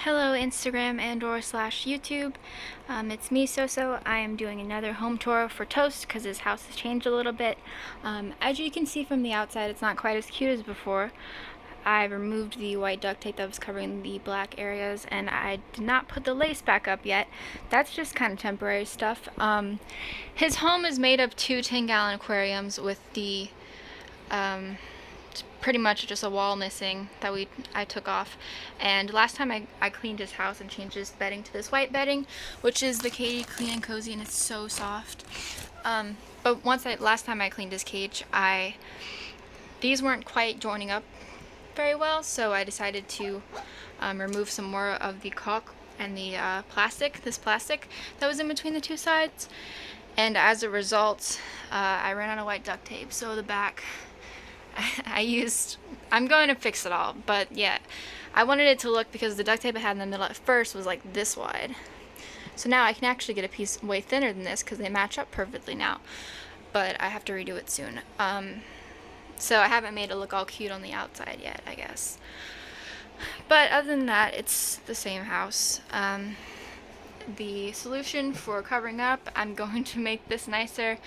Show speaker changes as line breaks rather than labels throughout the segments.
Hello Instagram and or slash YouTube. It's me, Soso. I am doing another home tour for Toast because his house has changed a little bit. As you can see from the outside, it's not quite as cute as before. I removed the white duct tape that was covering the black areas, and I did not put the lace back up yet. That's just kind of temporary stuff. His home is made of two 10-gallon aquariums with the pretty much just a wall missing that I took off. And last time I cleaned his house and changed his bedding to this white bedding, which is the Katie Clean and Cozy, and it's so soft. But last time I cleaned his cage, these weren't quite joining up very well, so I decided to remove some more of the caulk and the this plastic that was in between the two sides. And as a result, I ran out of white duct tape, so the back I'm going to fix it all, but yeah, I wanted it to look, because the duct tape I had in the middle at first was like this wide. So now I can actually get a piece way thinner than this because they match up perfectly now, but I have to redo it soon. So I haven't made it look all cute on the outside yet, I guess. But other than that, it's the same house. The solution for covering up, I'm going to make this nicer.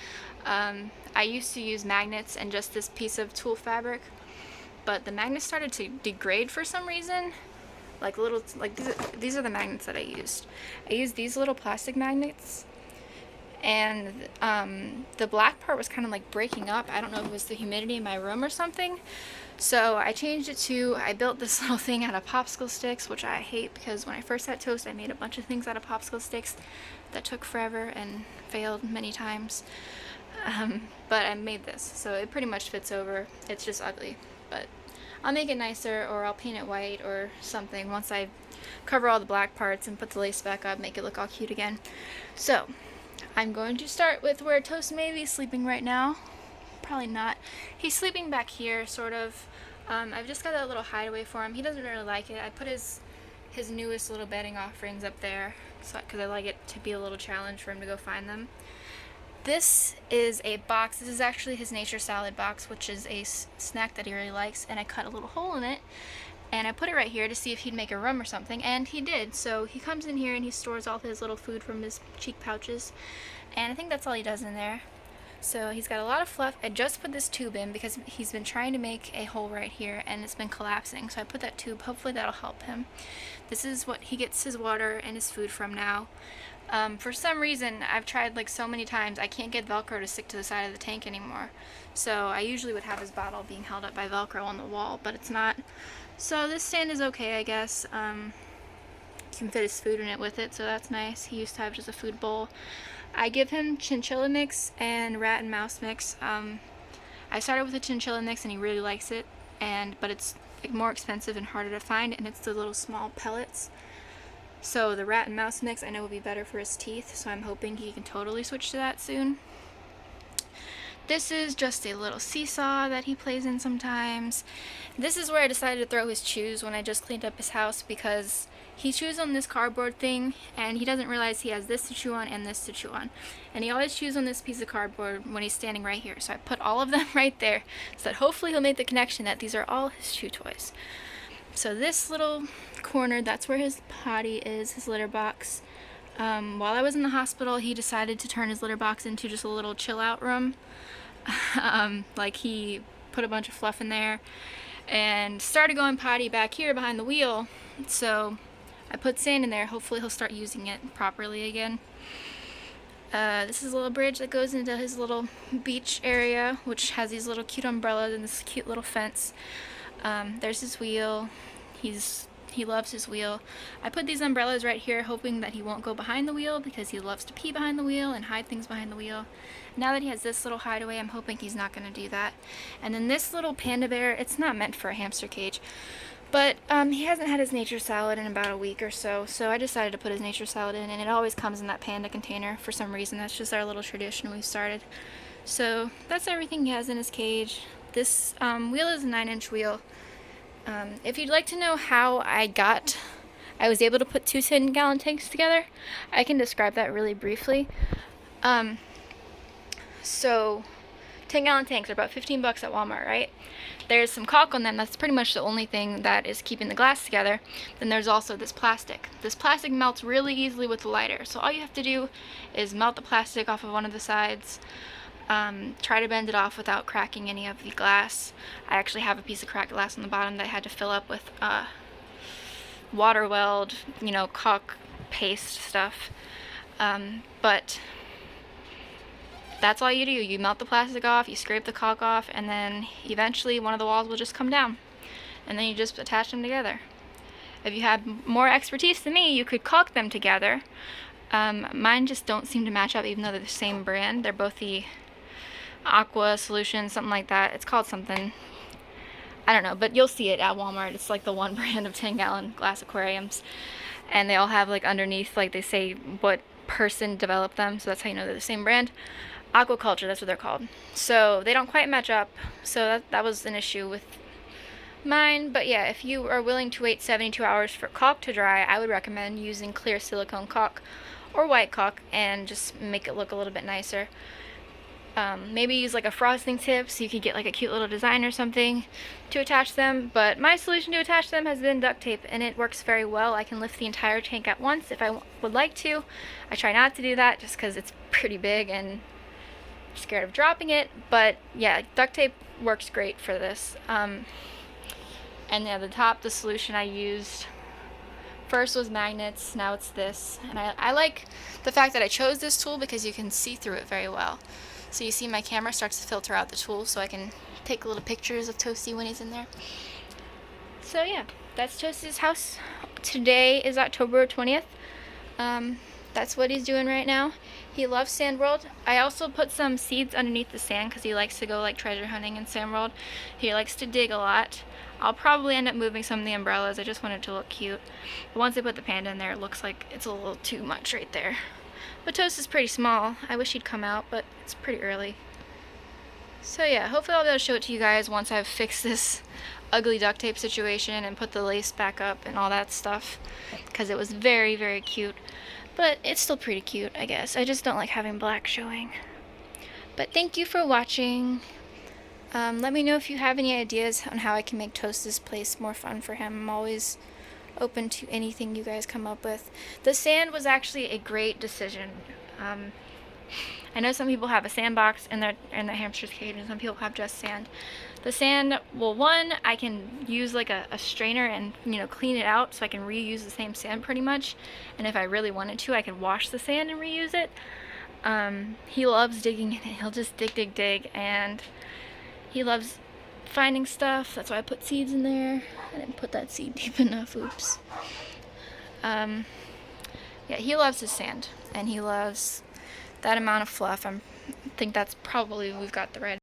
I used to use magnets and just this piece of tulle fabric, but the magnets started to degrade for some reason. These are the magnets that I used. I used these little plastic magnets, and the black part was kind of like breaking up. I don't know if it was the humidity in my room or something. So I changed it to, I built this little thing out of popsicle sticks, which I hate because when I first had Toast, I made a bunch of things out of popsicle sticks that took forever and failed many times. But I made this, so it pretty much fits over. It's just ugly, but I'll make it nicer, or I'll paint it white or something once I cover all the black parts and put the lace back up, make it look all cute again. So I'm going to start with where Toast may be sleeping right now. Probably not. He's sleeping back here, sort of. I've just got that little hideaway for him. He doesn't really like it. I put his newest little bedding offerings up there, because I like it to be a little challenge for him to go find them. This is a box. This is actually his nature salad box, which is a snack that he really likes, and I cut a little hole in it, and I put it right here to see if he'd make a room or something, and he did. So he comes in here and he stores all his little food from his cheek pouches, and I think that's all he does in there. So he's got a lot of fluff. I just put this tube in because he's been trying to make a hole right here and it's been collapsing. So I put that tube. Hopefully that'll help him. This is what he gets his water and his food from now. For some reason, I've tried like so many times, I can't get Velcro to stick to the side of the tank anymore. So I usually would have his bottle being held up by Velcro on the wall, but it's not. So this stand is okay, I guess. You can fit his food in it with it, so that's nice. He used to have just a food bowl. I give him chinchilla mix and rat and mouse mix. I started with the chinchilla mix and he really likes it, but it's more expensive and harder to find, and it's the little small pellets. So the rat and mouse mix I know will be better for his teeth, so I'm hoping he can totally switch to that soon. This is just a little seesaw that he plays in sometimes. This is where I decided to throw his chews when I just cleaned up his house, because he chews on this cardboard thing and he doesn't realize he has this to chew on and this to chew on. And he always chews on this piece of cardboard when he's standing right here. So I put all of them right there so that hopefully he'll make the connection that these are all his chew toys. So this little corner, that's where his potty is, his litter box. While I was in the hospital, he decided to turn his litter box into just a little chill out room. Like he put a bunch of fluff in there and started going potty back here behind the wheel. So I put sand in there. Hopefully he'll start using it properly again. This is a little bridge that goes into his little beach area, which has these little cute umbrellas and this cute little fence. There's his wheel. He loves his wheel. I put these umbrellas right here hoping that he won't go behind the wheel, because he loves to pee behind the wheel and hide things behind the wheel. Now that he has this little hideaway, I'm hoping he's not going to do that. And then this little panda bear, it's not meant for a hamster cage, but he hasn't had his nature salad in about a week or so, so I decided to put his nature salad in, and it always comes in that panda container for some reason. That's just our little tradition we've started. So that's everything he has in his cage. This wheel is a 9-inch wheel. If you'd like to know how I was able to put two 10-gallon tanks together, I can describe that really briefly. So 10-gallon tanks are about 15 bucks at Walmart, right? There's some caulk on them. That's pretty much the only thing that is keeping the glass together. Then there's also this plastic. This plastic melts really easily with the lighter. So all you have to do is melt the plastic off of one of the sides. Try to bend it off without cracking any of the glass. I actually have a piece of cracked glass on the bottom that I had to fill up with water weld, you know, caulk paste stuff. But that's all you do. You melt the plastic off, you scrape the caulk off, and then eventually one of the walls will just come down. And then you just attach them together. If you had more expertise than me, you could caulk them together. Mine just don't seem to match up, even though they're the same brand. They're both the Aqua Solution, something like that. It's called something, I don't know, but you'll see it at Walmart. It's like the one brand of 10-gallon glass aquariums. And they all have like underneath, like they say what person developed them, so that's how you know they're the same brand. Aquaculture, that's what they're called. So they don't quite match up, so that was an issue with mine. But yeah, if you are willing to wait 72 hours for caulk to dry, I would recommend using clear silicone caulk or white caulk and just make it look a little bit nicer. Maybe use like a frosting tip so you could get like a cute little design or something to attach them. But my solution to attach them has been duct tape, and it works very well. I can lift the entire tank at once if I would like to. I try not to do that just because it's pretty big and I'm scared of dropping it. But yeah, duct tape works great for this. And yeah, the solution I used first was magnets, now it's this. And I like the fact that I chose this tool because you can see through it very well. So you see my camera starts to filter out the tool so I can take little pictures of Toasty when he's in there. So yeah, that's Toasty's house. Today is October 20th. That's what he's doing right now. He loves Sand World. I also put some seeds underneath the sand because he likes to go like treasure hunting in Sand World. He likes to dig a lot. I'll probably end up moving some of the umbrellas. I just want it to look cute. But once I put the panda in there, it looks like it's a little too much right there. But Toast is pretty small. I wish he'd come out, but it's pretty early. So yeah, hopefully I'll be able to show it to you guys once I've fixed this ugly duct tape situation and put the lace back up and all that stuff, because it was very, very cute. But it's still pretty cute, I guess. I just don't like having black showing. But thank you for watching. Let me know if you have any ideas on how I can make Toast's place more fun for him. I'm always open to anything you guys come up with. The sand was actually a great decision. I know some people have a sandbox in their hamster's cage, and some people have just sand. The sand, well, one, I can use like a strainer and, you know, clean it out so I can reuse the same sand pretty much. And if I really wanted to, I could wash the sand and reuse it. He loves digging in it. He'll just dig, and he loves finding stuff. That's why I put seeds in there. I didn't put that seed deep enough. Oops. Yeah, he loves his sand, and he loves that amount of fluff. I think that's probably, we've got the right